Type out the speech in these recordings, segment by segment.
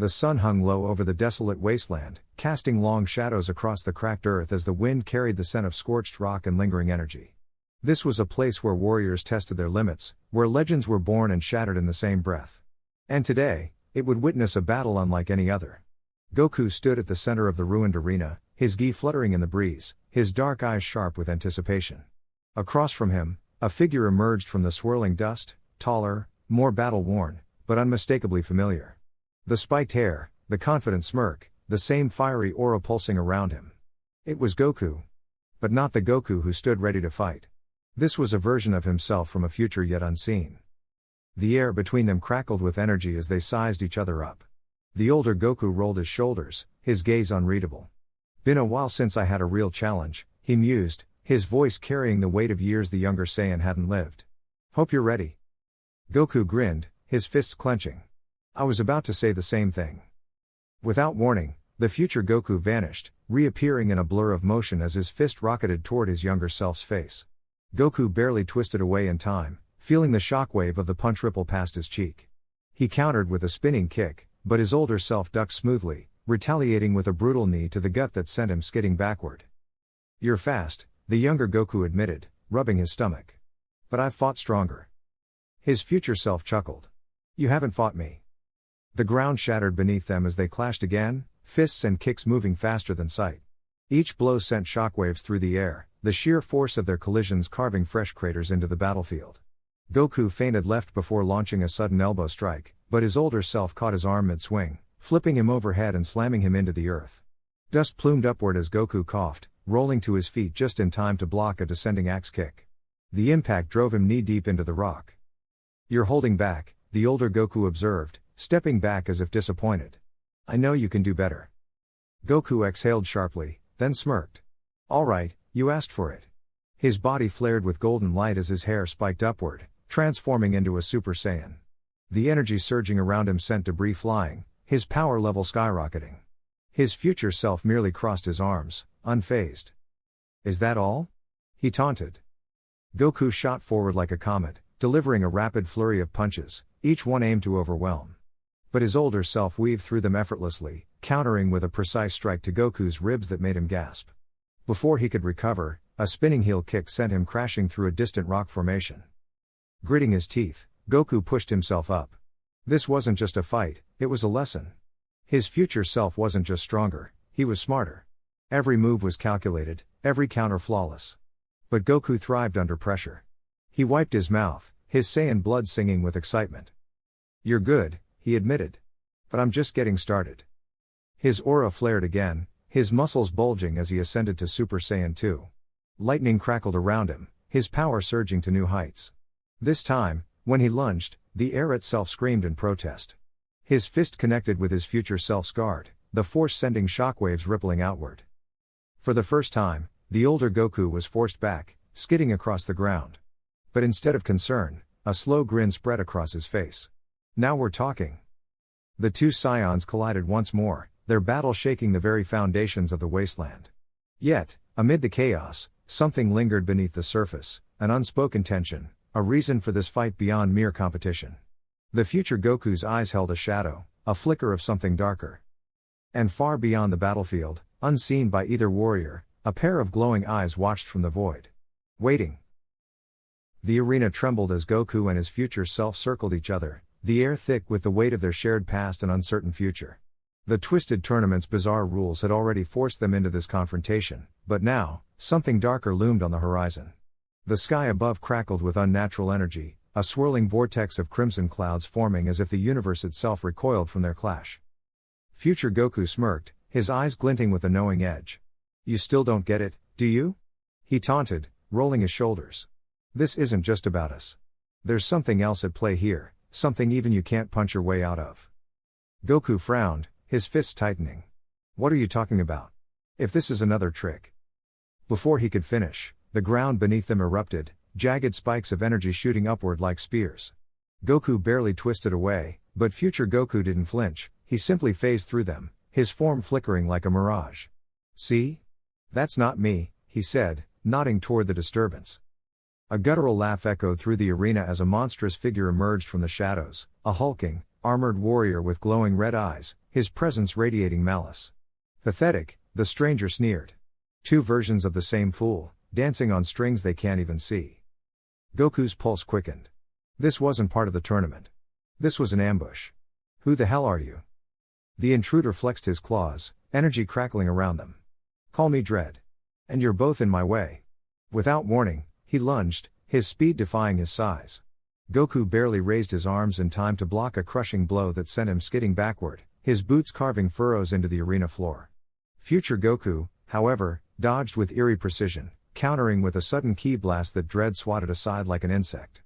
The sun hung low over the desolate wasteland, casting long shadows across the cracked earth as the wind carried the scent of scorched rock and lingering energy. This was a place where warriors tested their limits, where legends were born and shattered in the same breath. And today, it would witness a battle unlike any other. Goku stood at the center of the ruined arena, his gi fluttering in the breeze, his dark eyes sharp with anticipation. Across from him, a figure emerged from the swirling dust, taller, more battle-worn, but unmistakably familiar. The spiked hair, the confident smirk, the same fiery aura pulsing around him. It was Goku. But not the Goku who stood ready to fight. This was a version of himself from a future yet unseen. The air between them crackled with energy as they sized each other up. The older Goku rolled his shoulders, his gaze unreadable. Been a while since I had a real challenge, he mused, his voice carrying the weight of years the younger Saiyan hadn't lived. Hope you're ready. Goku grinned, his fists clenching. I was about to say the same thing. Without warning, the future Goku vanished, reappearing in a blur of motion as his fist rocketed toward his younger self's face. Goku barely twisted away in time, feeling the shockwave of the punch ripple past his cheek. He countered with a spinning kick, but his older self ducked smoothly, retaliating with a brutal knee to the gut that sent him skidding backward. You're fast, the younger Goku admitted, rubbing his stomach. But I've fought stronger. His future self chuckled. You haven't fought me. The ground shattered beneath them as they clashed again, fists and kicks moving faster than sight. Each blow sent shockwaves through the air, the sheer force of their collisions carving fresh craters into the battlefield. Goku feinted left before launching a sudden elbow strike, but his older self caught his arm mid-swing, flipping him overhead and slamming him into the earth. Dust plumed upward as Goku coughed, rolling to his feet just in time to block a descending axe kick. The impact drove him knee-deep into the rock. You're holding back, the older Goku observed, stepping back as if disappointed. I know you can do better. Goku exhaled sharply, then smirked. All right, you asked for it. His body flared with golden light as his hair spiked upward, transforming into a Super Saiyan. The energy surging around him sent debris flying, his power level skyrocketing. His future self merely crossed his arms, unfazed. Is that all? He taunted. Goku shot forward like a comet, delivering a rapid flurry of punches, each one aimed to overwhelm. But his older self weaved through them effortlessly, countering with a precise strike to Goku's ribs that made him gasp. Before he could recover, a spinning heel kick sent him crashing through a distant rock formation. Gritting his teeth, Goku pushed himself up. This wasn't just a fight, it was a lesson. His future self wasn't just stronger, he was smarter. Every move was calculated, every counter flawless. But Goku thrived under pressure. He wiped his mouth, his Saiyan blood singing with excitement. You're good, he admitted. But I'm just getting started. His aura flared again, his muscles bulging as he ascended to Super Saiyan 2. Lightning crackled around him, his power surging to new heights. This time, when he lunged, the air itself screamed in protest. His fist connected with his future self's guard, the force sending shockwaves rippling outward. For the first time, the older Goku was forced back, skidding across the ground. But instead of concern, a slow grin spread across his face. Now we're talking. The two scions collided once more, their battle shaking the very foundations of the wasteland. Yet, amid the chaos, something lingered beneath the surface, an unspoken tension, a reason for this fight beyond mere competition. The future Goku's eyes held a shadow, a flicker of something darker. And far beyond the battlefield, unseen by either warrior, a pair of glowing eyes watched from the void. Waiting. The arena trembled as Goku and his future self circled each other, the air thick with the weight of their shared past and uncertain future. The Twisted Tournament's bizarre rules had already forced them into this confrontation, but now, something darker loomed on the horizon. The sky above crackled with unnatural energy, a swirling vortex of crimson clouds forming as if the universe itself recoiled from their clash. Future Goku smirked, his eyes glinting with a knowing edge. You still don't get it, do you? He taunted, rolling his shoulders. This isn't just about us. There's something else at play here, something even you can't punch your way out of. Goku frowned, his fists tightening. What are you talking about? If this is another trick. Before he could finish, the ground beneath them erupted, jagged spikes of energy shooting upward like spears. Goku barely twisted away, but future Goku didn't flinch, he simply phased through them, his form flickering like a mirage. See? That's not me, he said, nodding toward the disturbance. A guttural laugh echoed through the arena as a monstrous figure emerged from the shadows, a hulking, armored warrior with glowing red eyes, his presence radiating malice. Pathetic, the stranger sneered. Two versions of the same fool, dancing on strings they can't even see. Goku's pulse quickened. This wasn't part of the tournament. This was an ambush. Who the hell are you? The intruder flexed his claws, energy crackling around them. Call me Dread. And you're both in my way. Without warning, he lunged, his speed defying his size. Goku barely raised his arms in time to block a crushing blow that sent him skidding backward, his boots carving furrows into the arena floor. Future Goku, however, dodged with eerie precision, countering with a sudden ki blast that Dread swatted aside like an insect.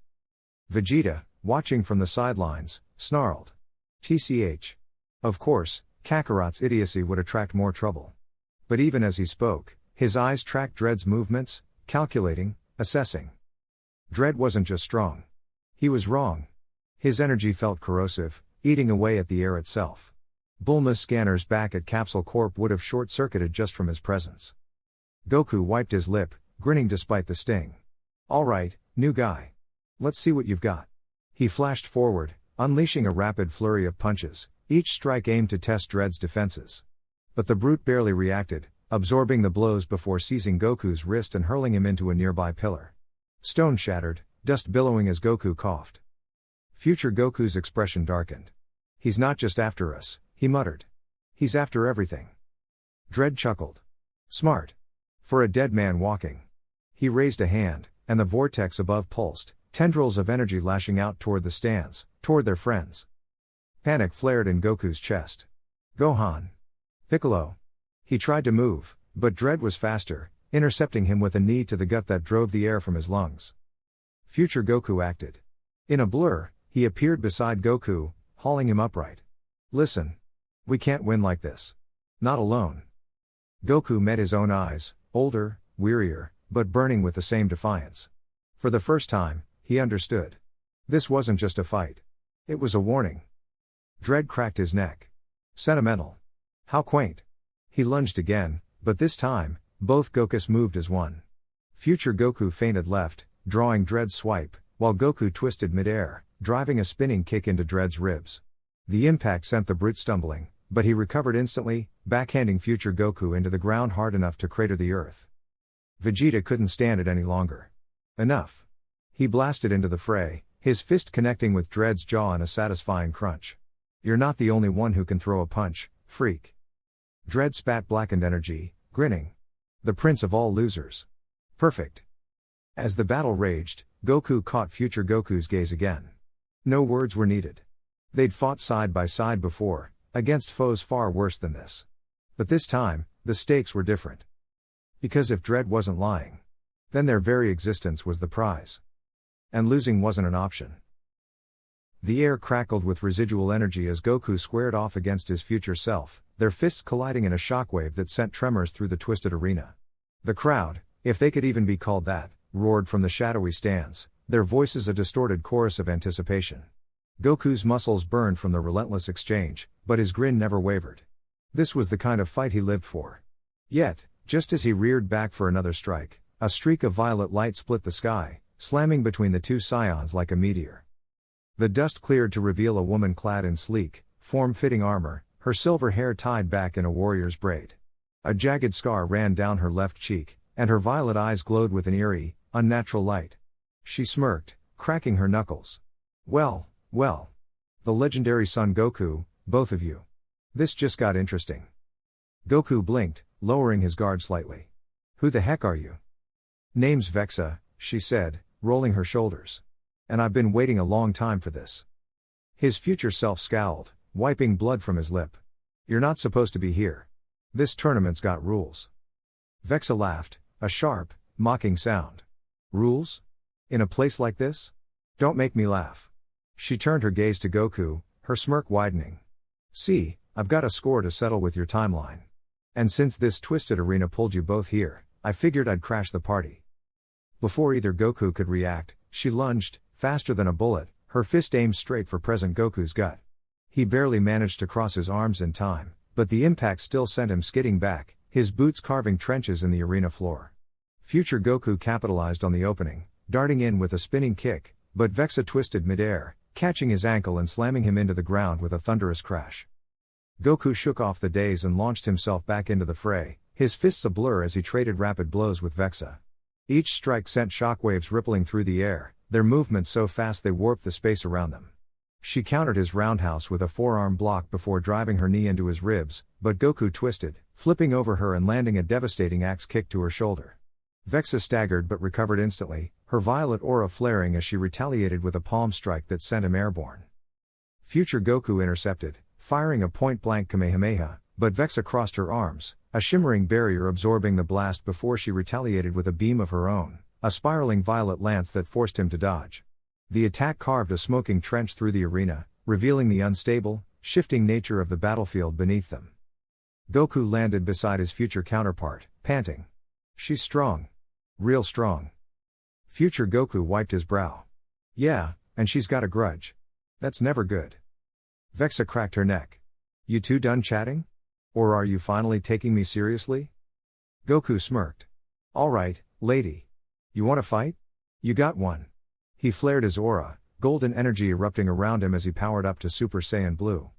Vegeta, watching from the sidelines, snarled. TCH. Of course, Kakarot's idiocy would attract more trouble. But even as he spoke, his eyes tracked Dread's movements, calculating, assessing. Dread wasn't just strong. He was wrong. His energy felt corrosive, eating away at the air itself. Bulma's scanners back at Capsule Corp would have short-circuited just from his presence. Goku wiped his lip, grinning despite the sting. All right, new guy. Let's see what you've got. He flashed forward, unleashing a rapid flurry of punches, each strike aimed to test Dread's defenses. But the brute barely reacted, absorbing the blows before seizing Goku's wrist and hurling him into a nearby pillar. Stone shattered, dust billowing as Goku coughed. Future Goku's expression darkened. He's not just after us, he muttered. He's after everything. Dread chuckled. Smart. For a dead man walking. He raised a hand, and the vortex above pulsed, tendrils of energy lashing out toward the stands, toward their friends. Panic flared in Goku's chest. Gohan. Piccolo. He tried to move, but Dread was faster, intercepting him with a knee to the gut that drove the air from his lungs. Future Goku acted. In a blur, he appeared beside Goku, hauling him upright. Listen. We can't win like this. Not alone. Goku met his own eyes, older, wearier, but burning with the same defiance. For the first time, he understood. This wasn't just a fight. It was a warning. Dread cracked his neck. Sentimental. How quaint. He lunged again, but this time, both Gokus moved as one. Future Goku feinted left, drawing Dread's swipe, while Goku twisted midair, driving a spinning kick into Dread's ribs. The impact sent the brute stumbling, but he recovered instantly, backhanding Future Goku into the ground hard enough to crater the earth. Vegeta couldn't stand it any longer. Enough. He blasted into the fray, his fist connecting with Dread's jaw in a satisfying crunch. You're not the only one who can throw a punch, freak. Dread spat blackened energy, grinning. The prince of all losers. Perfect. As the battle raged, Goku caught Future Goku's gaze again. No words were needed. They'd fought side by side before, against foes far worse than this. But this time, the stakes were different. Because if Dread wasn't lying, then their very existence was the prize. And losing wasn't an option. The air crackled with residual energy as Goku squared off against his future self, their fists colliding in a shockwave that sent tremors through the twisted arena. The crowd, if they could even be called that, roared from the shadowy stands, their voices a distorted chorus of anticipation. Goku's muscles burned from the relentless exchange, but his grin never wavered. This was the kind of fight he lived for. Yet, just as he reared back for another strike, a streak of violet light split the sky, slamming between the two scions like a meteor. The dust cleared to reveal a woman clad in sleek, form-fitting armor, her silver hair tied back in a warrior's braid. A jagged scar ran down her left cheek, and her violet eyes glowed with an eerie, unnatural light. She smirked, cracking her knuckles. Well. The legendary Son Goku, both of you. This just got interesting. Goku blinked, lowering his guard slightly. Who the heck are you? Name's Vexa, she said, rolling her shoulders. And I've been waiting a long time for this. His future self scowled, wiping blood from his lip. You're not supposed to be here. This tournament's got rules. Vexa laughed, a sharp, mocking sound. Rules? In a place like this? Don't make me laugh. She turned her gaze to Goku, her smirk widening. See, I've got a score to settle with your timeline. And since this twisted arena pulled you both here, I figured I'd crash the party. Before either Goku could react, she lunged, faster than a bullet, her fist aimed straight for present Goku's gut. He barely managed to cross his arms in time, but the impact still sent him skidding back, his boots carving trenches in the arena floor. Future Goku capitalized on the opening, darting in with a spinning kick, but Vexa twisted midair, catching his ankle and slamming him into the ground with a thunderous crash. Goku shook off the daze and launched himself back into the fray, his fists a blur as he traded rapid blows with Vexa. Each strike sent shockwaves rippling through the air, their movements so fast they warped the space around them. She countered his roundhouse with a forearm block before driving her knee into his ribs, but Goku twisted, flipping over her and landing a devastating axe kick to her shoulder. Vexa staggered but recovered instantly, her violet aura flaring as she retaliated with a palm strike that sent him airborne. Future Goku intercepted, firing a point-blank Kamehameha, but Vexa crossed her arms, a shimmering barrier absorbing the blast before she retaliated with a beam of her own, a spiraling violet lance that forced him to dodge. The attack carved a smoking trench through the arena, revealing the unstable, shifting nature of the battlefield beneath them. Goku landed beside his future counterpart, panting. She's strong. Real strong. Future Goku wiped his brow. Yeah, and she's got a grudge. That's never good. Vexa cracked her neck. You two done chatting? Or are you finally taking me seriously? Goku smirked. Alright, lady. You wanna fight? You got one. He flared his aura, golden energy erupting around him as he powered up to Super Saiyan Blue.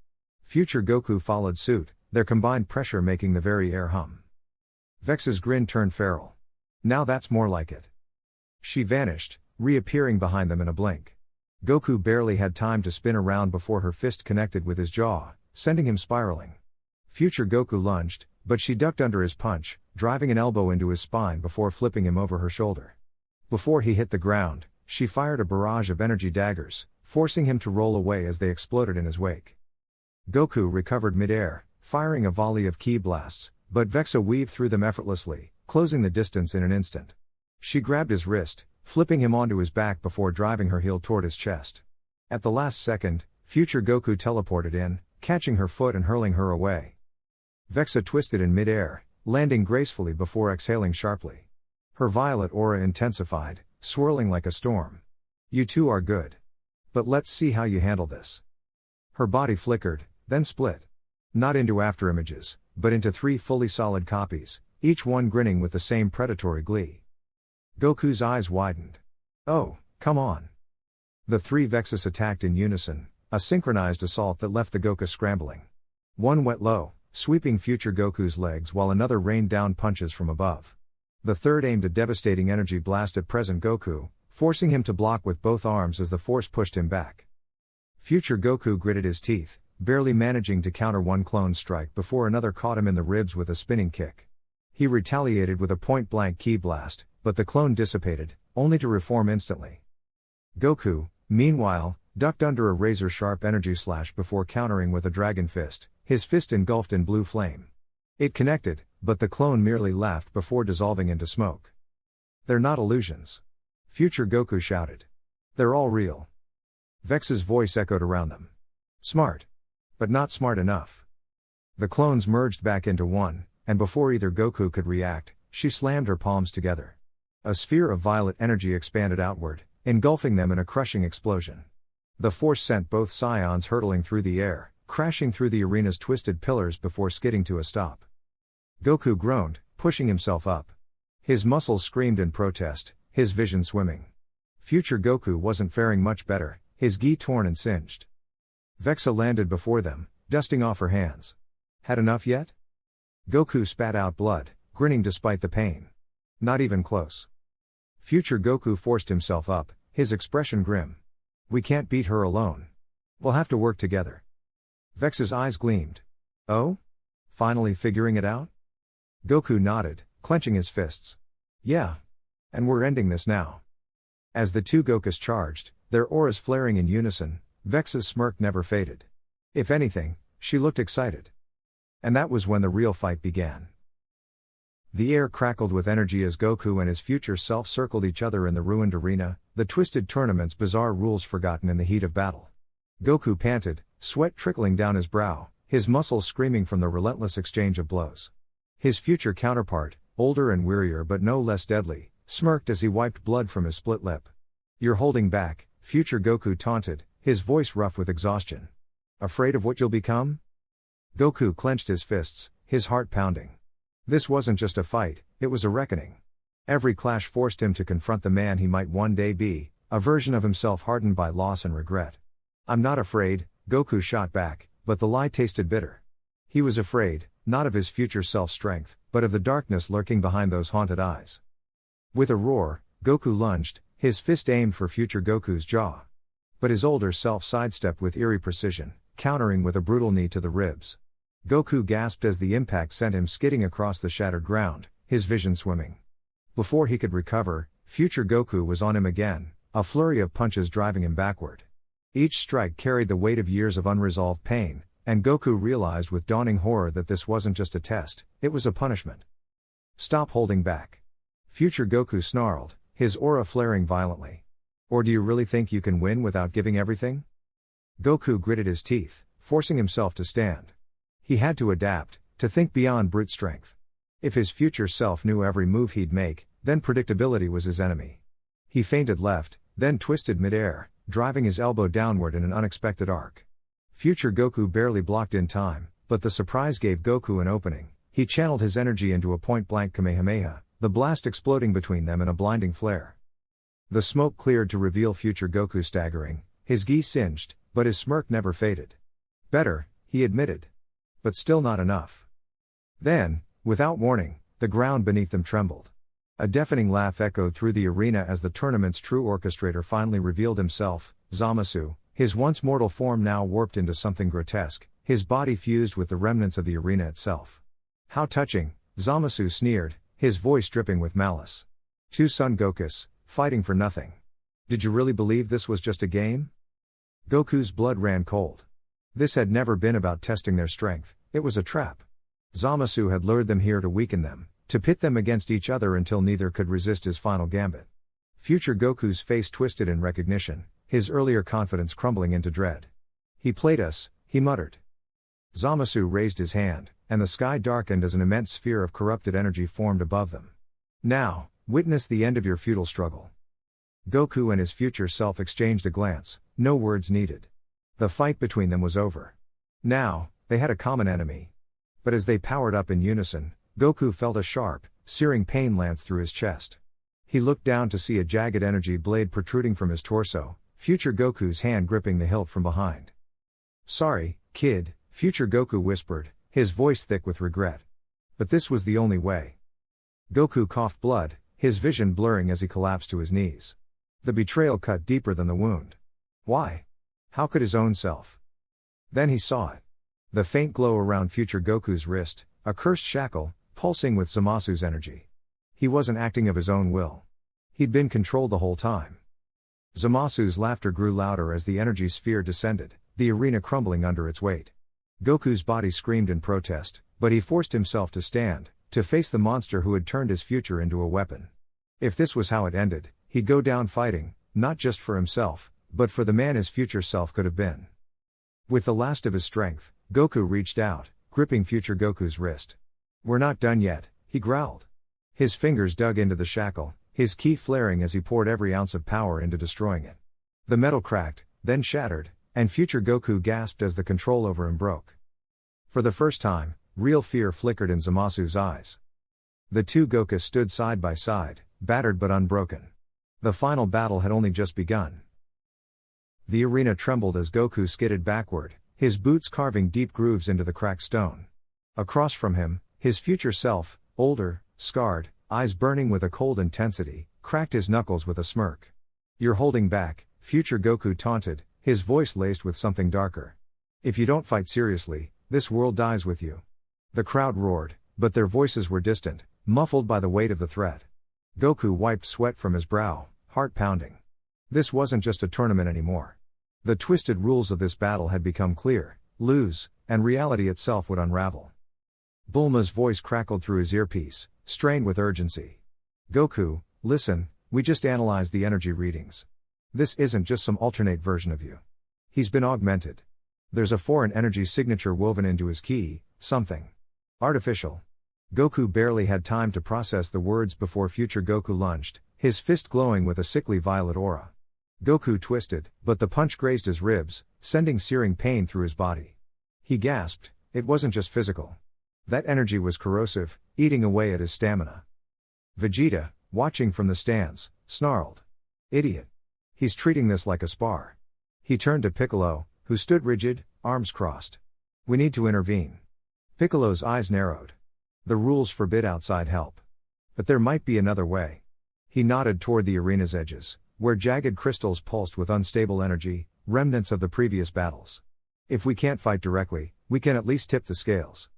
Future Goku followed suit, their combined pressure making the very air hum. Vexa's grin turned feral. Now that's more like it. She vanished, reappearing behind them in a blink. Goku barely had time to spin around before her fist connected with his jaw, sending him spiraling. Future Goku lunged, but she ducked under his punch, driving an elbow into his spine before flipping him over her shoulder. Before he hit the ground, she fired a barrage of energy daggers, forcing him to roll away as they exploded in his wake. Goku recovered mid-air, firing a volley of ki blasts, but Vexa weaved through them effortlessly, closing the distance in an instant. She grabbed his wrist, flipping him onto his back before driving her heel toward his chest. At the last second, Future Goku teleported in, catching her foot and hurling her away. Vexa twisted in mid-air, landing gracefully before exhaling sharply. Her violet aura intensified, swirling like a storm. You two are good. But let's see how you handle this. Her body flickered, then split. Not into afterimages, but into 3 fully solid copies, each one grinning with the same predatory glee. Goku's eyes widened. Oh, come on. The 3 Vexas attacked in unison, a synchronized assault that left the Goku scrambling. One went low, sweeping Future Goku's legs while another rained down punches from above. The third aimed a devastating energy blast at present Goku, forcing him to block with both arms as the force pushed him back. Future Goku gritted his teeth, barely managing to counter one clone's strike before another caught him in the ribs with a spinning kick. He retaliated with a point-blank ki blast, but the clone dissipated, only to reform instantly. Goku, meanwhile, ducked under a razor-sharp energy slash before countering with a dragon fist, his fist engulfed in blue flame. It connected, but the clone merely laughed before dissolving into smoke. They're not illusions. Future Goku shouted. They're all real. Vexa's voice echoed around them. Smart. But not smart enough. The clones merged back into one, and before either Goku could react, she slammed her palms together. A sphere of violet energy expanded outward, engulfing them in a crushing explosion. The force sent both scions hurtling through the air, crashing through the arena's twisted pillars before skidding to a stop. Goku groaned, pushing himself up. His muscles screamed in protest, his vision swimming. Future Goku wasn't faring much better, his gi torn and singed. Vexa landed before them, dusting off her hands. Had enough yet? Goku spat out blood, grinning despite the pain. Not even close. Future Goku forced himself up, his expression grim. We can't beat her alone. We'll have to work together. Vexa's eyes gleamed. Oh? Finally figuring it out? Goku nodded, clenching his fists. Yeah. And we're ending this now. As the 2 Gokus charged, their auras flaring in unison, Vexa's smirk never faded. If anything, she looked excited. And that was when the real fight began. The air crackled with energy as Goku and his future self circled each other in the ruined arena, the twisted tournament's bizarre rules forgotten in the heat of battle. Goku panted, sweat trickling down his brow, his muscles screaming from the relentless exchange of blows. His future counterpart, older and wearier but no less deadly, smirked as he wiped blood from his split lip. You're holding back, Future Goku taunted, his voice rough with exhaustion. Afraid of what you'll become? Goku clenched his fists, his heart pounding. This wasn't just a fight, it was a reckoning. Every clash forced him to confront the man he might one day be, a version of himself hardened by loss and regret. I'm not afraid, Goku shot back, but the lie tasted bitter. He was afraid, not of his future self's strength, but of the darkness lurking behind those haunted eyes. With a roar, Goku lunged, his fist aimed for future Goku's jaw. But his older self sidestepped with eerie precision, countering with a brutal knee to the ribs. Goku gasped as the impact sent him skidding across the shattered ground, his vision swimming. Before he could recover, future Goku was on him again, a flurry of punches driving him backward. Each strike carried the weight of years of unresolved pain, and Goku realized with dawning horror that this wasn't just a test, it was a punishment. Stop holding back. Future Goku snarled, his aura flaring violently. Or do you really think you can win without giving everything? Goku gritted his teeth, forcing himself to stand. He had to adapt, to think beyond brute strength. If his future self knew every move he'd make, then predictability was his enemy. He feinted left, then twisted mid-air, driving his elbow downward in an unexpected arc. Future Goku barely blocked in time, but the surprise gave Goku an opening. He channeled his energy into a point-blank Kamehameha, the blast exploding between them in a blinding flare. The smoke cleared to reveal future Goku staggering, his gi singed, but his smirk never faded. Better, he admitted. But still not enough. Then, without warning, the ground beneath them trembled. A deafening laugh echoed through the arena as the tournament's true orchestrator finally revealed himself, Zamasu, his once mortal form now warped into something grotesque, his body fused with the remnants of the arena itself. How touching, Zamasu sneered, his voice dripping with malice. Two Son Gokus, fighting for nothing. Did you really believe this was just a game? Goku's blood ran cold. This had never been about testing their strength, it was a trap. Zamasu had lured them here to weaken them, to pit them against each other until neither could resist his final gambit. Future Goku's face twisted in recognition, his earlier confidence crumbling into dread. He played us, he muttered. Zamasu raised his hand, and the sky darkened as an immense sphere of corrupted energy formed above them. Now, witness the end of your futile struggle. Goku and his future self exchanged a glance, no words needed. The fight between them was over. Now, they had a common enemy. But as they powered up in unison, Goku felt a sharp, searing pain lance through his chest. He looked down to see a jagged energy blade protruding from his torso, future Goku's hand gripping the hilt from behind. Sorry, kid, future Goku whispered, his voice thick with regret. But this was the only way. Goku coughed blood, his vision blurring as he collapsed to his knees. The betrayal cut deeper than the wound. Why? How could his own self? Then he saw it. The faint glow around future Goku's wrist, a cursed shackle, pulsing with Zamasu's energy. He wasn't acting of his own will. He'd been controlled the whole time. Zamasu's laughter grew louder as the energy sphere descended, the arena crumbling under its weight. Goku's body screamed in protest, but he forced himself to stand, to face the monster who had turned his future into a weapon. If this was how it ended, he'd go down fighting, not just for himself, but for the man his future self could have been. With the last of his strength, Goku reached out, gripping future Goku's wrist. We're not done yet, he growled. His fingers dug into the shackle, his ki flaring as he poured every ounce of power into destroying it. The metal cracked, then shattered, and future Goku gasped as the control over him broke. For the first time, real fear flickered in Zamasu's eyes. The two Gokus stood side by side, battered but unbroken. The final battle had only just begun. The arena trembled as Goku skidded backward, his boots carving deep grooves into the cracked stone. Across from him, his future self, older, scarred, eyes burning with a cold intensity, cracked his knuckles with a smirk. You're holding back, future Goku taunted, his voice laced with something darker. If you don't fight seriously, this world dies with you. The crowd roared, but their voices were distant, muffled by the weight of the threat. Goku wiped sweat from his brow, heart pounding. This wasn't just a tournament anymore. The twisted rules of this battle had become clear: lose, and reality itself would unravel. Bulma's voice crackled through his earpiece, strained with urgency. Goku, listen, we just analyzed the energy readings. This isn't just some alternate version of you. He's been augmented. There's a foreign energy signature woven into his ki, something artificial. Goku barely had time to process the words before future Goku lunged, his fist glowing with a sickly violet aura. Goku twisted, but the punch grazed his ribs, sending searing pain through his body. He gasped, it wasn't just physical. That energy was corrosive, eating away at his stamina. Vegeta, watching from the stands, snarled. Idiot. He's treating this like a spar. He turned to Piccolo, who stood rigid, arms crossed. We need to intervene. Piccolo's eyes narrowed. The rules forbid outside help. But there might be another way. He nodded toward the arena's edges, where jagged crystals pulsed with unstable energy, remnants of the previous battles. If we can't fight directly, we can at least tip the scales.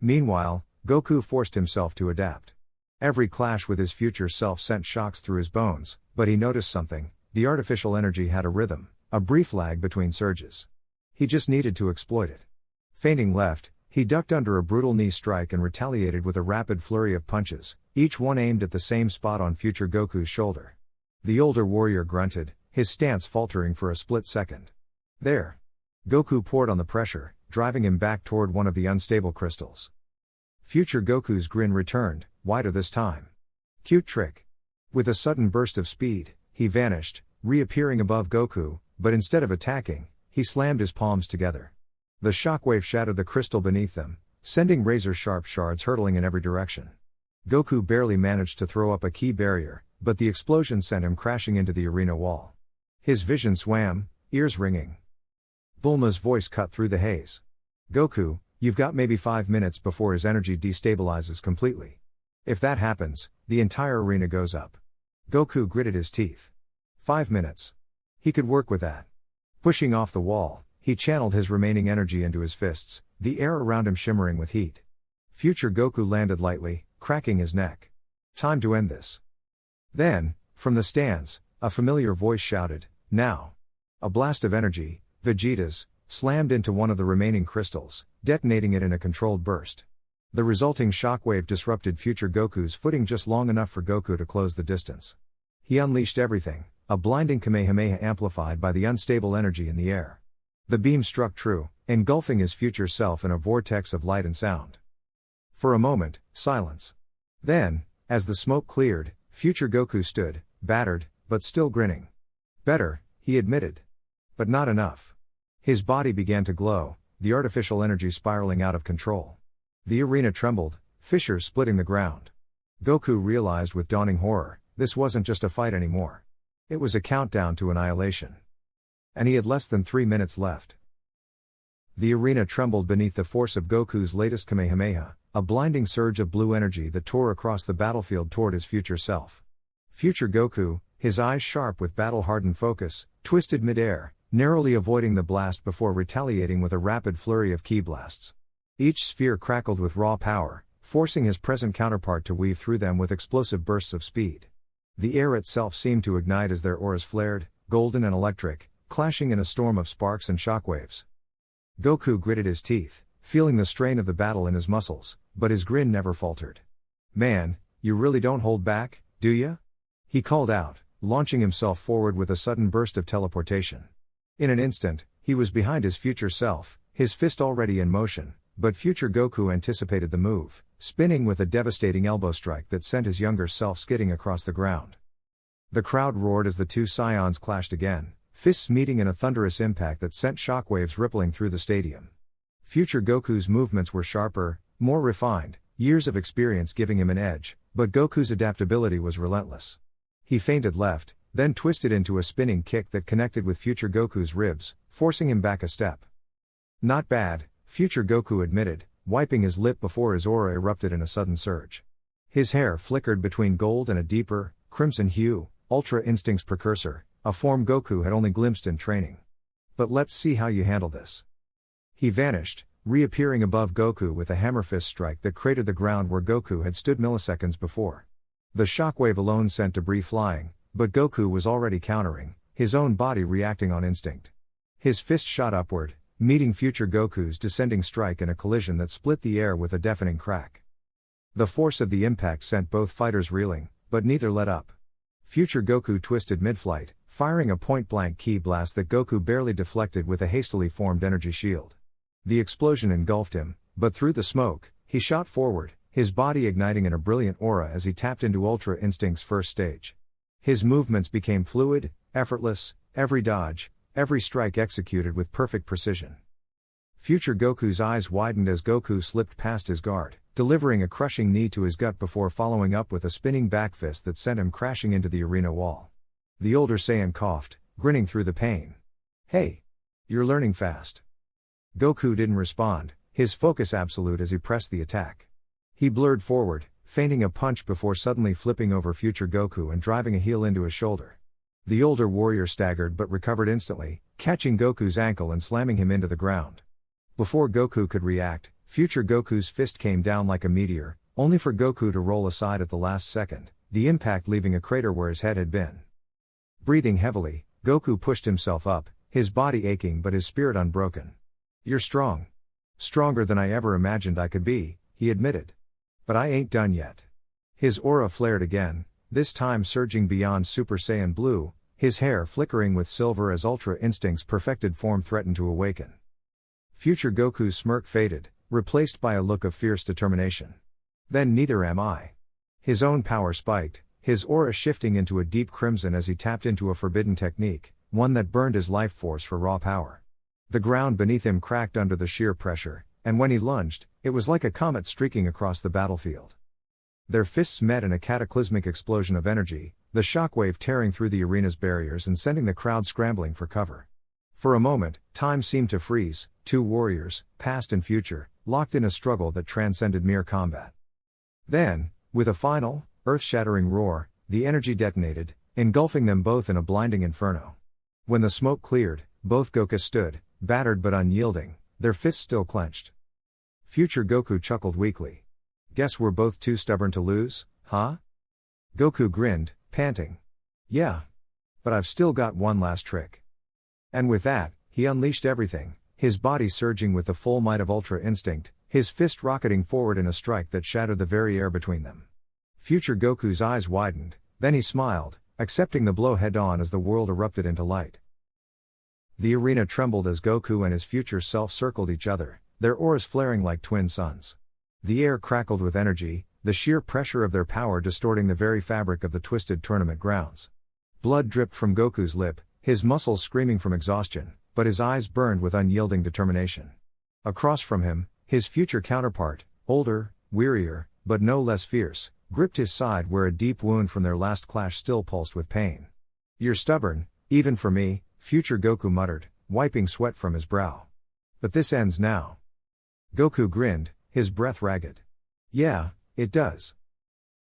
Meanwhile, Goku forced himself to adapt. Every clash with his future self sent shocks through his bones, but he noticed something: the artificial energy had a rhythm, a brief lag between surges. He just needed to exploit it. Feinting left, he ducked under a brutal knee strike and retaliated with a rapid flurry of punches, each one aimed at the same spot on future Goku's shoulder. The older warrior grunted, his stance faltering for a split second. There. Goku poured on the pressure, driving him back toward one of the unstable crystals. Future Goku's grin returned, wider this time. Cute trick. With a sudden burst of speed, he vanished, reappearing above Goku, but instead of attacking, he slammed his palms together. The shockwave shattered the crystal beneath them, sending razor-sharp shards hurtling in every direction. Goku barely managed to throw up a key barrier, but the explosion sent him crashing into the arena wall. His vision swam, ears ringing. Bulma's voice cut through the haze. Goku, you've got maybe 5 minutes before his energy destabilizes completely. If that happens, the entire arena goes up. Goku gritted his teeth. 5 minutes. He could work with that. Pushing off the wall, he channeled his remaining energy into his fists, the air around him shimmering with heat. Future Goku landed lightly, cracking his neck. Time to end this. Then, from the stands, a familiar voice shouted, "Now!" A blast of energy, Vegeta's, slammed into one of the remaining crystals, detonating it in a controlled burst. The resulting shockwave disrupted future Goku's footing just long enough for Goku to close the distance. He unleashed everything, a blinding Kamehameha amplified by the unstable energy in the air. The beam struck true, engulfing his future self in a vortex of light and sound. For a moment, silence. Then, as the smoke cleared, future Goku stood, battered, but still grinning. Better, he admitted. But not enough. His body began to glow, the artificial energy spiraling out of control. The arena trembled, fissures splitting the ground. Goku realized with dawning horror, this wasn't just a fight anymore. It was a countdown to annihilation. And he had less than 3 minutes left. The arena trembled beneath the force of Goku's latest Kamehameha, a blinding surge of blue energy that tore across the battlefield toward his future self. Future Goku, his eyes sharp with battle-hardened focus, twisted mid-air, narrowly avoiding the blast before retaliating with a rapid flurry of ki blasts. Each sphere crackled with raw power, forcing his present counterpart to weave through them with explosive bursts of speed. The air itself seemed to ignite as their auras flared, golden and electric, clashing in a storm of sparks and shockwaves. Goku gritted his teeth, feeling the strain of the battle in his muscles, but his grin never faltered. "Man, you really don't hold back, do ya?" he called out, launching himself forward with a sudden burst of teleportation. In an instant, he was behind his future self, his fist already in motion, but future Goku anticipated the move, spinning with a devastating elbow strike that sent his younger self skidding across the ground. The crowd roared as the two scions clashed again, fists meeting in a thunderous impact that sent shockwaves rippling through the stadium. Future Goku's movements were sharper, more refined, years of experience giving him an edge, but Goku's adaptability was relentless. He feinted left, then twisted into a spinning kick that connected with future Goku's ribs, forcing him back a step. "Not bad," future Goku admitted, wiping his lip before his aura erupted in a sudden surge. His hair flickered between gold and a deeper, crimson hue, Ultra Instinct's precursor, a form Goku had only glimpsed in training. "But let's see how you handle this." He vanished, reappearing above Goku with a hammer fist strike that cratered the ground where Goku had stood milliseconds before. The shockwave alone sent debris flying, but Goku was already countering, his own body reacting on instinct. His fist shot upward, meeting future Goku's descending strike in a collision that split the air with a deafening crack. The force of the impact sent both fighters reeling, but neither let up. Future Goku twisted mid-flight, firing a point-blank ki blast that Goku barely deflected with a hastily formed energy shield. The explosion engulfed him, but through the smoke, he shot forward, his body igniting in a brilliant aura as he tapped into Ultra Instinct's first stage. His movements became fluid, effortless, every dodge, every strike executed with perfect precision. Future Goku's eyes widened as Goku slipped past his guard, delivering a crushing knee to his gut before following up with a spinning back fist that sent him crashing into the arena wall. The older Saiyan coughed, grinning through the pain. "Hey! You're learning fast." Goku didn't respond, his focus absolute as he pressed the attack. He blurred forward, feinting a punch before suddenly flipping over future Goku and driving a heel into his shoulder. The older warrior staggered but recovered instantly, catching Goku's ankle and slamming him into the ground. Before Goku could react, future Goku's fist came down like a meteor, only for Goku to roll aside at the last second, the impact leaving a crater where his head had been. Breathing heavily, Goku pushed himself up, his body aching but his spirit unbroken. "You're strong. Stronger than I ever imagined I could be," he admitted. "But I ain't done yet." His aura flared again, this time surging beyond Super Saiyan Blue, his hair flickering with silver as Ultra Instinct's perfected form threatened to awaken. Future Goku's smirk faded, replaced by a look of fierce determination. "Then neither am I." His own power spiked, his aura shifting into a deep crimson as he tapped into a forbidden technique, one that burned his life force for raw power. The ground beneath him cracked under the sheer pressure, and when he lunged, it was like a comet streaking across the battlefield. Their fists met in a cataclysmic explosion of energy, the shockwave tearing through the arena's barriers and sending the crowd scrambling for cover. For a moment, time seemed to freeze, two warriors, past and future, locked in a struggle that transcended mere combat. Then, with a final, earth-shattering roar, the energy detonated, engulfing them both in a blinding inferno. When the smoke cleared, both Gokus stood, battered but unyielding, their fists still clenched. Future Goku chuckled weakly. "Guess we're both too stubborn to lose, huh?" Goku grinned, panting. "Yeah. But I've still got one last trick." And with that, he unleashed everything, his body surging with the full might of Ultra Instinct, his fist rocketing forward in a strike that shattered the very air between them. Future Goku's eyes widened, then he smiled, accepting the blow head-on as the world erupted into light. The arena trembled as Goku and his future self circled each other, their auras flaring like twin suns. The air crackled with energy, the sheer pressure of their power distorting the very fabric of the twisted tournament grounds. Blood dripped from Goku's lip, his muscles screaming from exhaustion, but his eyes burned with unyielding determination. Across from him, his future counterpart, older, wearier, but no less fierce, gripped his side where a deep wound from their last clash still pulsed with pain. "You're stubborn, even for me," future Goku muttered, wiping sweat from his brow. "But this ends now." Goku grinned, his breath ragged. "Yeah, it does."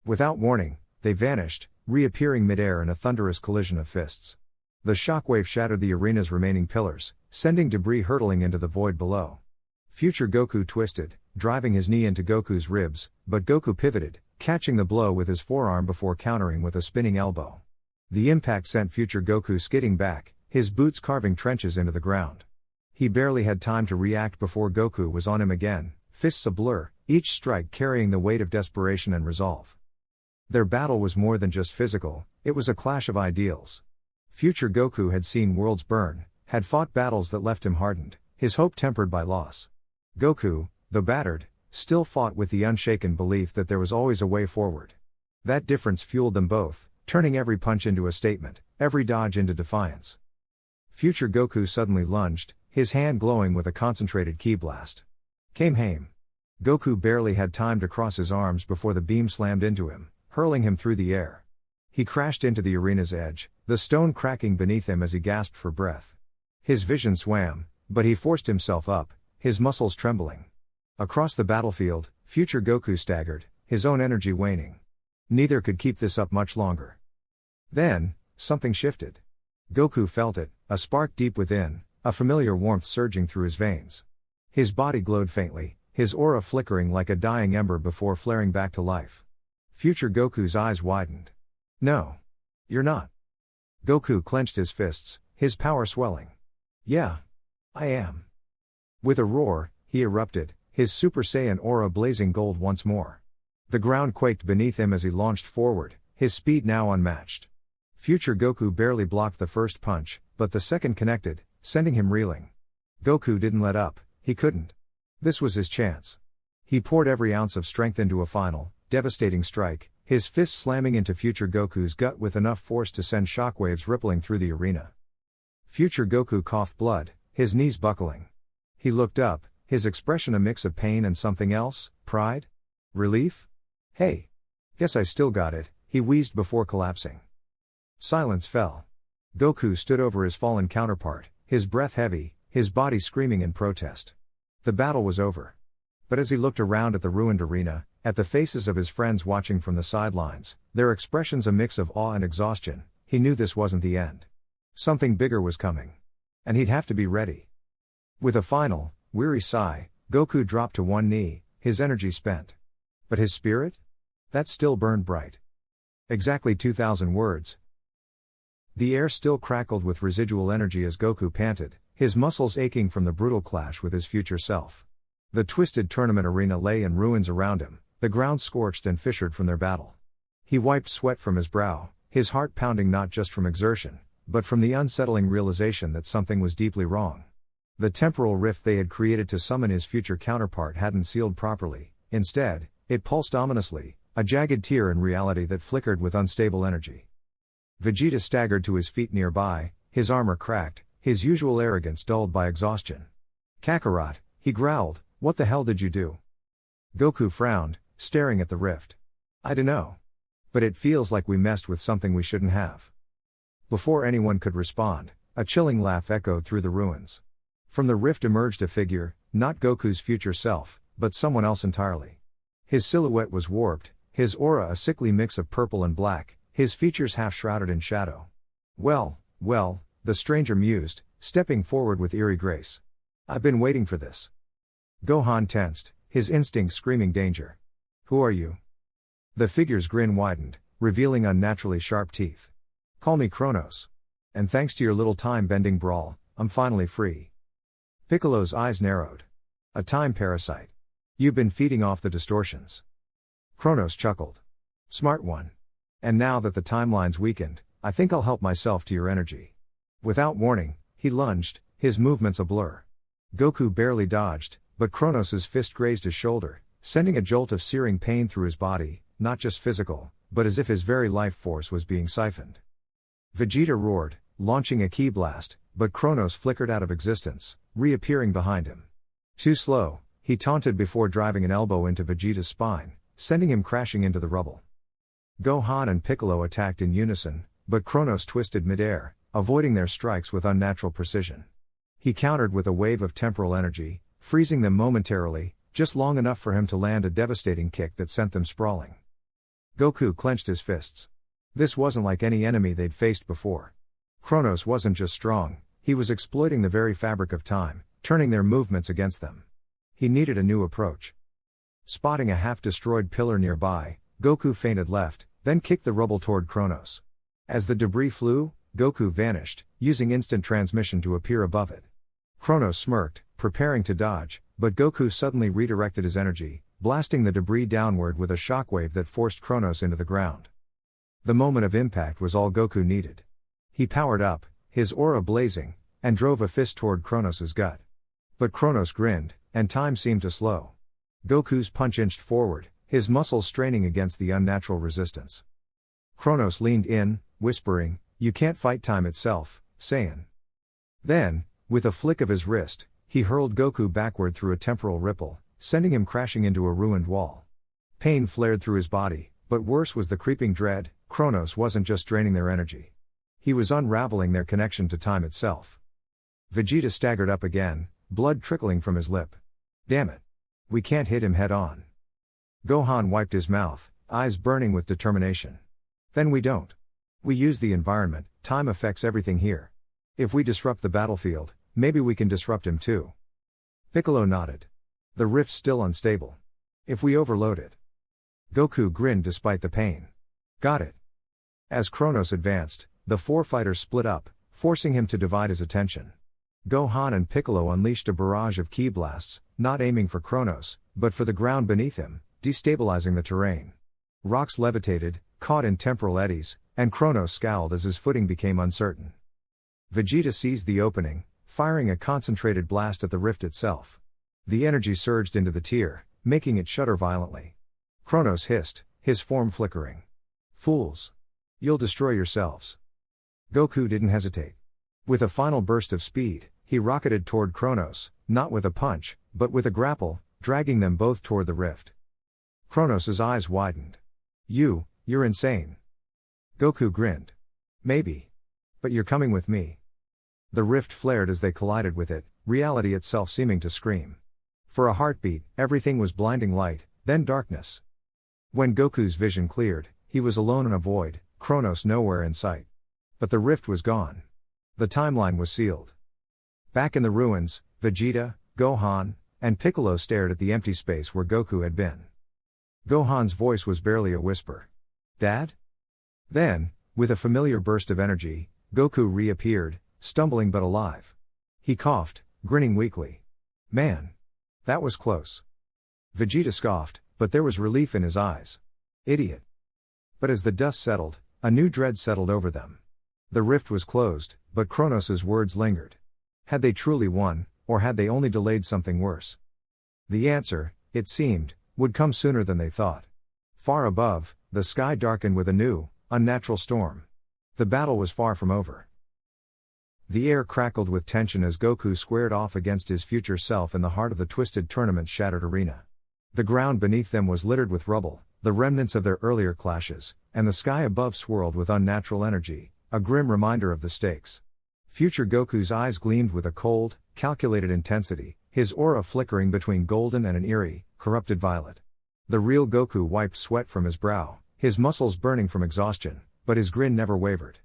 Without warning, they vanished, reappearing midair in a thunderous collision of fists. The shockwave shattered the arena's remaining pillars, sending debris hurtling into the void below. Future Goku twisted, driving his knee into Goku's ribs, but Goku pivoted, catching the blow with his forearm before countering with a spinning elbow. The impact sent future Goku skidding back, his boots carving trenches into the ground. He barely had time to react before Goku was on him again, fists a blur, each strike carrying the weight of desperation and resolve. Their battle was more than just physical, it was a clash of ideals. Future Goku had seen worlds burn, had fought battles that left him hardened, his hope tempered by loss. Goku, though battered, still fought with the unshaken belief that there was always a way forward. That difference fueled them both, turning every punch into a statement, every dodge into defiance. Future Goku suddenly lunged, his hand glowing with a concentrated ki blast. Came hame. Goku barely had time to cross his arms before the beam slammed into him, hurling him through the air. He crashed into the arena's edge, the stone cracking beneath him as he gasped for breath. His vision swam, but he forced himself up, his muscles trembling. Across the battlefield, future Goku staggered, his own energy waning. Neither could keep this up much longer. Then, something shifted. Goku felt it, a spark deep within, a familiar warmth surging through his veins. His body glowed faintly, his aura flickering like a dying ember before flaring back to life. Future Goku's eyes widened. "No. You're not." Goku clenched his fists, his power swelling. "Yeah. I am." With a roar, he erupted, his Super Saiyan aura blazing gold once more. The ground quaked beneath him as he launched forward, his speed now unmatched. Future Goku barely blocked the first punch, but the second connected, sending him reeling. Goku didn't let up, he couldn't. This was his chance. He poured every ounce of strength into a final, devastating strike, his fist slamming into future Goku's gut with enough force to send shockwaves rippling through the arena. Future Goku coughed blood, his knees buckling. He looked up, his expression a mix of pain and something else, pride? Relief? "Hey. Guess I still got it," he wheezed before collapsing. Silence fell. Goku stood over his fallen counterpart, his breath heavy, his body screaming in protest. The battle was over. But as he looked around at the ruined arena, at the faces of his friends watching from the sidelines, their expressions a mix of awe and exhaustion, he knew this wasn't the end. Something bigger was coming. And he'd have to be ready. With a final, weary sigh, Goku dropped to one knee, his energy spent. But his spirit? That still burned bright. Exactly 2,000 words. The air still crackled with residual energy as Goku panted, his muscles aching from the brutal clash with his future self. The twisted tournament arena lay in ruins around him, the ground scorched and fissured from their battle. He wiped sweat from his brow, his heart pounding not just from exertion, but from the unsettling realization that something was deeply wrong. The temporal rift they had created to summon his future counterpart hadn't sealed properly. Instead, it pulsed ominously, a jagged tear in reality that flickered with unstable energy. Vegeta staggered to his feet nearby, his armor cracked, his usual arrogance dulled by exhaustion. "Kakarot," he growled, "what the hell did you do?" Goku frowned, staring at the rift. "I dunno. But it feels like we messed with something we shouldn't have." Before anyone could respond, a chilling laugh echoed through the ruins. From the rift emerged a figure, not Goku's future self, but someone else entirely. His silhouette was warped, his aura a sickly mix of purple and black, his features half shrouded in shadow. Well, the stranger mused, stepping forward with eerie grace. "I've been waiting for this." Gohan tensed, his instincts screaming danger. "Who are you?" The figure's grin widened, revealing unnaturally sharp teeth. "Call me Kronos. And thanks to your little time-bending brawl, I'm finally free." Piccolo's eyes narrowed. "A time parasite. You've been feeding off the distortions." Kronos chuckled. "Smart one. And now that the timeline's weakened, I think I'll help myself to your energy." Without warning, he lunged, his movements a blur. Goku barely dodged, but Kronos' fist grazed his shoulder, sending a jolt of searing pain through his body, not just physical, but as if his very life force was being siphoned. Vegeta roared, launching a ki blast, but Kronos flickered out of existence, reappearing behind him. "Too slow," he taunted before driving an elbow into Vegeta's spine, sending him crashing into the rubble. Gohan and Piccolo attacked in unison, but Kronos twisted midair, avoiding their strikes with unnatural precision. He countered with a wave of temporal energy, freezing them momentarily, just long enough for him to land a devastating kick that sent them sprawling. Goku clenched his fists. This wasn't like any enemy they'd faced before. Kronos wasn't just strong, he was exploiting the very fabric of time, turning their movements against them. He needed a new approach. Spotting a half-destroyed pillar nearby, Goku feinted left, then kicked the rubble toward Kronos. As the debris flew, Goku vanished, using instant transmission to appear above it. Kronos smirked, preparing to dodge, but Goku suddenly redirected his energy, blasting the debris downward with a shockwave that forced Kronos into the ground. The moment of impact was all Goku needed. He powered up, his aura blazing, and drove a fist toward Kronos' gut. But Kronos grinned, and time seemed to slow. Goku's punch inched forward, his muscles straining against the unnatural resistance. Kronos leaned in, whispering, "You can't fight time itself, Saiyan." Then, with a flick of his wrist, he hurled Goku backward through a temporal ripple, sending him crashing into a ruined wall. Pain flared through his body, but worse was the creeping dread. Kronos wasn't just draining their energy. He was unraveling their connection to time itself. Vegeta staggered up again, blood trickling from his lip. "Damn it. We can't hit him head on." Gohan wiped his mouth, eyes burning with determination. "Then we don't. We use the environment, time affects everything here. If we disrupt the battlefield, maybe we can disrupt him too." Piccolo nodded. "The rift's still unstable. If we overload it." Goku grinned despite the pain. "Got it." As Kronos advanced, the four fighters split up, forcing him to divide his attention. Gohan and Piccolo unleashed a barrage of ki blasts, not aiming for Kronos, but for the ground beneath him, destabilizing the terrain. Rocks levitated, caught in temporal eddies, and Kronos scowled as his footing became uncertain. Vegeta seized the opening, firing a concentrated blast at the rift itself. The energy surged into the tier, making it shudder violently. Kronos hissed, his form flickering. "Fools! You'll destroy yourselves." Goku didn't hesitate. With a final burst of speed, he rocketed toward Kronos, not with a punch, but with a grapple, dragging them both toward the rift. Kronos' eyes widened. You're insane." Goku grinned. "Maybe. But you're coming with me." The rift flared as they collided with it, reality itself seeming to scream. For a heartbeat, everything was blinding light, then darkness. When Goku's vision cleared, he was alone in a void, Kronos nowhere in sight. But the rift was gone. The timeline was sealed. Back in the ruins, Vegeta, Gohan, and Piccolo stared at the empty space where Goku had been. Gohan's voice was barely a whisper. "Dad?" Then, with a familiar burst of energy, Goku reappeared, stumbling but alive. He coughed, grinning weakly. "Man! That was close." Vegeta scoffed, but there was relief in his eyes. "Idiot." But as the dust settled, a new dread settled over them. The rift was closed, but Kronos' words lingered. Had they truly won, or had they only delayed something worse? The answer, it seemed, would come sooner than they thought. Far above, the sky darkened with a new, unnatural storm. The battle was far from over. The air crackled with tension as Goku squared off against his future self in the heart of the twisted tournament's shattered arena. The ground beneath them was littered with rubble, the remnants of their earlier clashes, and the sky above swirled with unnatural energy, a grim reminder of the stakes. Future Goku's eyes gleamed with a cold, calculated intensity, his aura flickering between golden and an eerie, corrupted violet. The real Goku wiped sweat from his brow, his muscles burning from exhaustion, but his grin never wavered.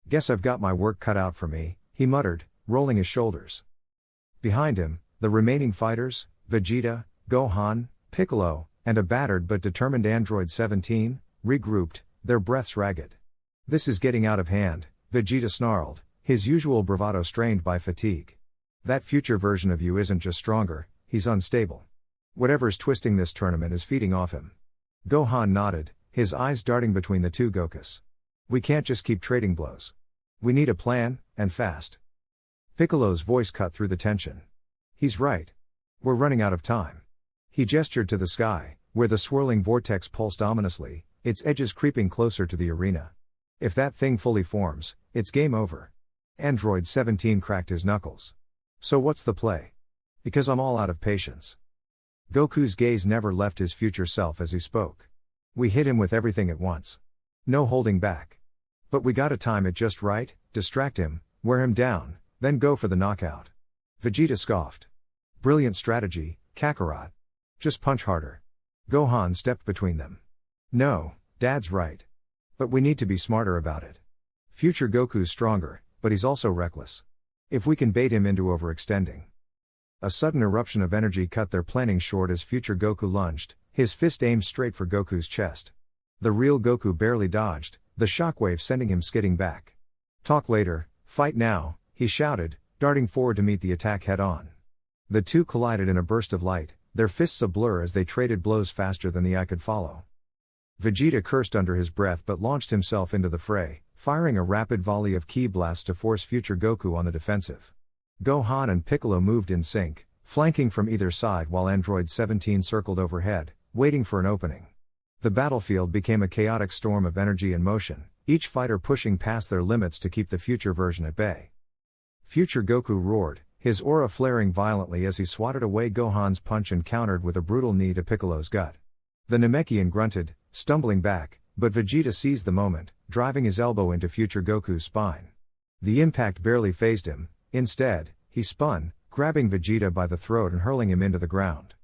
"Guess I've got my work cut out for me," he muttered, rolling his shoulders. Behind him, the remaining fighters, Vegeta, Gohan, Piccolo, and a battered but determined Android 17, regrouped, their breaths ragged. "This is getting out of hand," Vegeta snarled, his usual bravado strained by fatigue. "That future version of you isn't just stronger, he's unstable. Whatever's twisting this tournament is feeding off him." Gohan nodded, his eyes darting between the two Gokus. "We can't just keep trading blows. We need a plan, and fast." Piccolo's voice cut through the tension. "He's right. We're running out of time." He gestured to the sky, where the swirling vortex pulsed ominously, its edges creeping closer to the arena. "If that thing fully forms, it's game over." Android 17 cracked his knuckles. "So what's the play?" "Because I'm all out of patience." Goku's gaze never left his future self as he spoke. "We hit him with everything at once. No holding back. But we gotta time it just right, distract him, wear him down, then go for the knockout." Vegeta scoffed. "Brilliant strategy, Kakarot. Just punch harder." Gohan stepped between them. "No, Dad's right. But we need to be smarter about it. Future Goku's stronger, but he's also reckless. If we can bait him into overextending." A sudden eruption of energy cut their planning short as future Goku lunged, his fist aimed straight for Goku's chest. The real Goku barely dodged, the shockwave sending him skidding back. "Talk later, fight now," he shouted, darting forward to meet the attack head-on. The two collided in a burst of light, their fists a blur as they traded blows faster than the eye could follow. Vegeta cursed under his breath but launched himself into the fray, firing a rapid volley of ki blasts to force future Goku on the defensive. Gohan and Piccolo moved in sync, flanking from either side while Android 17 circled overhead, waiting for an opening. The battlefield became a chaotic storm of energy and motion, each fighter pushing past their limits to keep the future version at bay. Future Goku roared, his aura flaring violently as he swatted away Gohan's punch and countered with a brutal knee to Piccolo's gut. The Namekian grunted, stumbling back, but Vegeta seized the moment, driving his elbow into future Goku's spine. The impact barely fazed him. Instead, he spun, grabbing Vegeta by the throat and hurling him into the ground.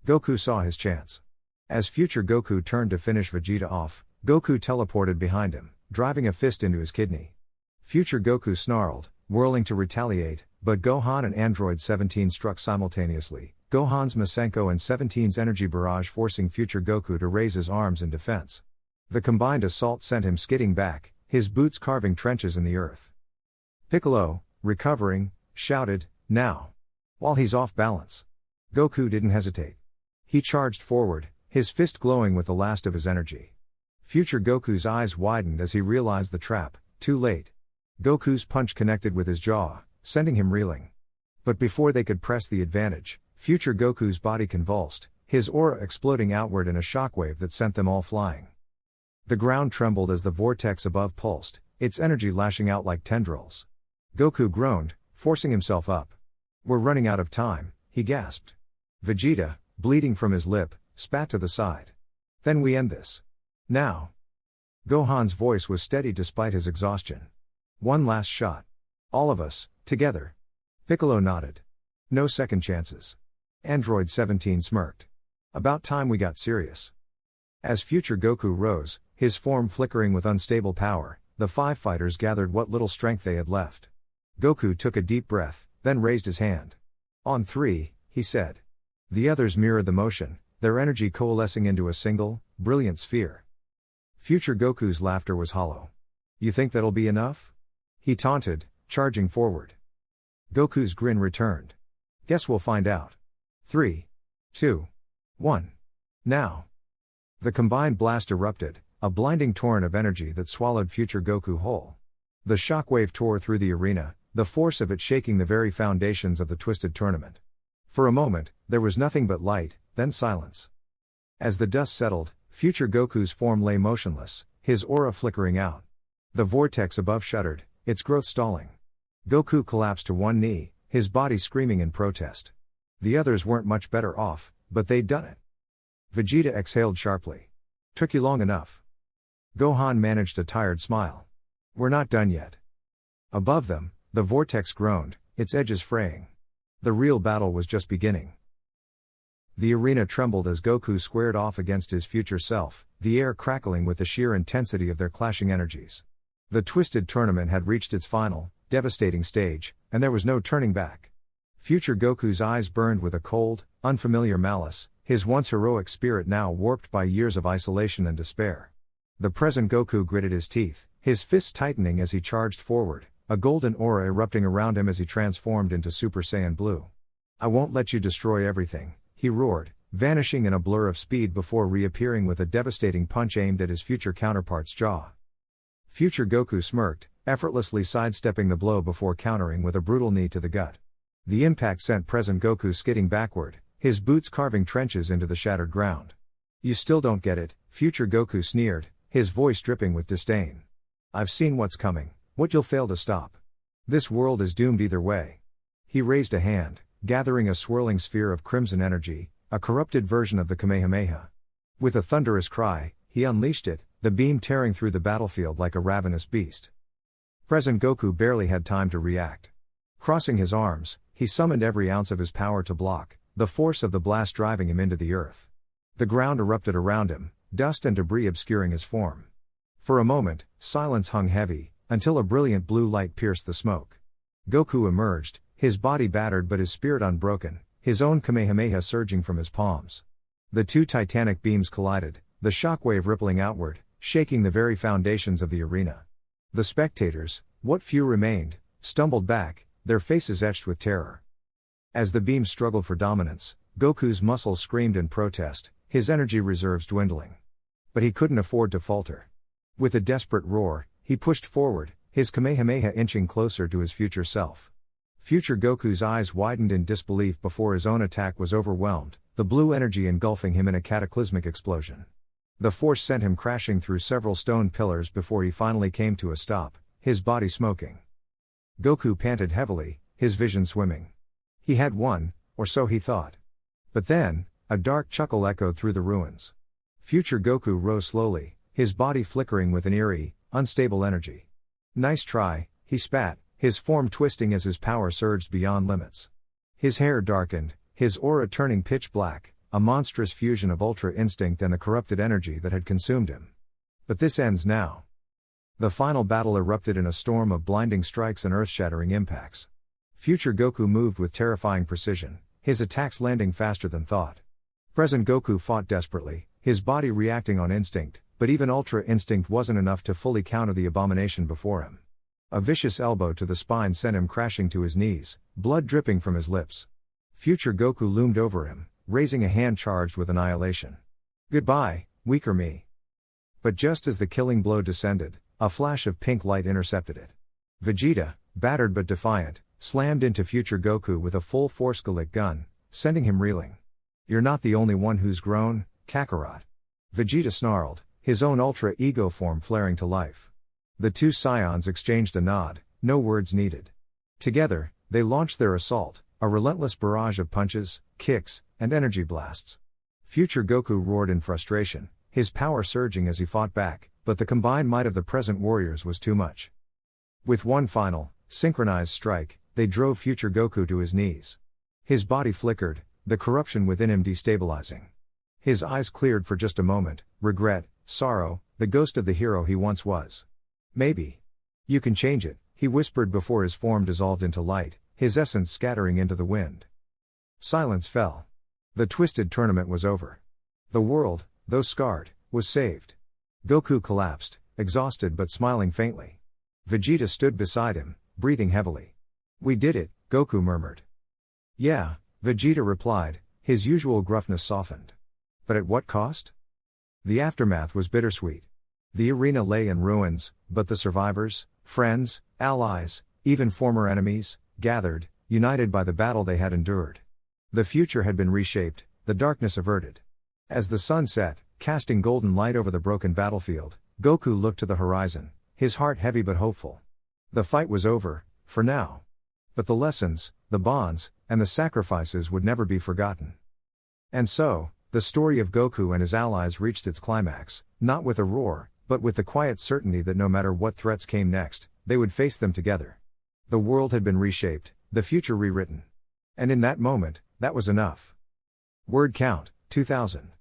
Goku saw his chance. As future Goku turned to finish Vegeta off, Goku teleported behind him, driving a fist into his kidney. Future Goku snarled, whirling to retaliate, but Gohan and Android 17 struck simultaneously, Gohan's Masenko and 17's energy barrage forcing future Goku to raise his arms in defense. The combined assault sent him skidding back, his boots carving trenches in the earth. Piccolo, recovering, shouted, "Now!" While he's off balance. Goku didn't hesitate. He charged forward, his fist glowing with the last of his energy. Future Goku's eyes widened as he realized the trap, too late. Goku's punch connected with his jaw, sending him reeling. But before they could press the advantage, future Goku's body convulsed, his aura exploding outward in a shockwave that sent them all flying. The ground trembled as the vortex above pulsed, its energy lashing out like tendrils. Goku groaned, forcing himself up. "We're running out of time," he gasped. Vegeta, bleeding from his lip, spat to the side. "Then we end this. Now." Gohan's voice was steady despite his exhaustion. "One last shot. All of us, together." Piccolo nodded. "No second chances." Android 17 smirked. About time we got serious. As future Goku rose, his form flickering with unstable power, the five fighters gathered what little strength they had left. Goku took a deep breath, then raised his hand. On three, he said. The others mirrored the motion, their energy coalescing into a single, brilliant sphere. Future Goku's laughter was hollow. You think that'll be enough? He taunted, charging forward. Goku's grin returned. Guess we'll find out. 3, 2, 1. Now. The combined blast erupted, a blinding torrent of energy that swallowed future Goku whole. The shockwave tore through the arena, the force of it shaking the very foundations of the twisted tournament. For a moment, there was nothing but light, then silence. As the dust settled, future Goku's form lay motionless, his aura flickering out. The vortex above shuddered, its growth stalling. Goku collapsed to one knee, his body screaming in protest. The others weren't much better off, but they'd done it. Vegeta exhaled sharply. Took you long enough. Gohan managed a tired smile. We're not done yet. Above them, the vortex groaned, its edges fraying. The real battle was just beginning. The arena trembled as Goku squared off against his future self, the air crackling with the sheer intensity of their clashing energies. The twisted tournament had reached its final, devastating stage, and there was no turning back. Future Goku's eyes burned with a cold, unfamiliar malice, his once heroic spirit now warped by years of isolation and despair. The present Goku gritted his teeth, his fists tightening as he charged forward, a golden aura erupting around him as he transformed into Super Saiyan Blue. I won't let you destroy everything, he roared, vanishing in a blur of speed before reappearing with a devastating punch aimed at his future counterpart's jaw. Future Goku smirked, effortlessly sidestepping the blow before countering with a brutal knee to the gut. The impact sent present Goku skidding backward, his boots carving trenches into the shattered ground. You still don't get it, future Goku sneered, his voice dripping with disdain. I've seen what's coming, what you'll fail to stop. This world is doomed either way. He raised a hand, gathering a swirling sphere of crimson energy, a corrupted version of the Kamehameha. With a thunderous cry, he unleashed it, the beam tearing through the battlefield like a ravenous beast. Present Goku barely had time to react. Crossing his arms, he summoned every ounce of his power to block, the force of the blast driving him into the earth. The ground erupted around him, dust and debris obscuring his form. For a moment, silence hung heavy, until a brilliant blue light pierced the smoke. Goku emerged, his body battered but his spirit unbroken, his own Kamehameha surging from his palms. The two titanic beams collided, the shockwave rippling outward, shaking the very foundations of the arena. The spectators, what few remained, stumbled back, their faces etched with terror. As the beams struggled for dominance, Goku's muscles screamed in protest, his energy reserves dwindling. But he couldn't afford to falter. With a desperate roar, he pushed forward, his Kamehameha inching closer to his future self. Future Goku's eyes widened in disbelief before his own attack was overwhelmed, the blue energy engulfing him in a cataclysmic explosion. The force sent him crashing through several stone pillars before he finally came to a stop, his body smoking. Goku panted heavily, his vision swimming. He had won, or so he thought. But then, a dark chuckle echoed through the ruins. Future Goku rose slowly, his body flickering with an eerie, unstable energy. Nice try, he spat, his form twisting as his power surged beyond limits. His hair darkened, his aura turning pitch black, a monstrous fusion of ultra instinct and the corrupted energy that had consumed him. But this ends now. The final battle erupted in a storm of blinding strikes and earth-shattering impacts. Future Goku moved with terrifying precision, his attacks landing faster than thought. Present Goku fought desperately, his body reacting on instinct, but even ultra instinct wasn't enough to fully counter the abomination before him. A vicious elbow to the spine sent him crashing to his knees, blood dripping from his lips. Future Goku loomed over him, raising a hand charged with annihilation. Goodbye, weaker me. But just as the killing blow descended, a flash of pink light intercepted it. Vegeta, battered but defiant, slammed into future Goku with a full-force Gallic gun, sending him reeling. You're not the only one who's grown, Kakarot. Vegeta snarled, his own ultra ego form flaring to life. The two Saiyans exchanged a nod, no words needed. Together, they launched their assault, a relentless barrage of punches, kicks, and energy blasts. Future Goku roared in frustration, his power surging as he fought back, but the combined might of the present warriors was too much. With one final, synchronized strike, they drove future Goku to his knees. His body flickered, the corruption within him destabilizing. His eyes cleared for just a moment, regret, sorrow, the ghost of the hero he once was. Maybe. You can change it, he whispered before his form dissolved into light, his essence scattering into the wind. Silence fell. The twisted tournament was over. The world, though scarred, was saved. Goku collapsed, exhausted but smiling faintly. Vegeta stood beside him, breathing heavily. "We did it," Goku murmured. "Yeah," Vegeta replied, his usual gruffness softened. "But at what cost?" The aftermath was bittersweet. The arena lay in ruins, but the survivors, friends, allies, even former enemies, gathered, united by the battle they had endured. The future had been reshaped, the darkness averted. As the sun set, casting golden light over the broken battlefield, Goku looked to the horizon, his heart heavy but hopeful. The fight was over, for now. But the lessons, the bonds, and the sacrifices would never be forgotten. And so, the story of Goku and his allies reached its climax, not with a roar, but with the quiet certainty that no matter what threats came next, they would face them together. The world had been reshaped, the future rewritten. And in that moment, that was enough. Word count, 2000.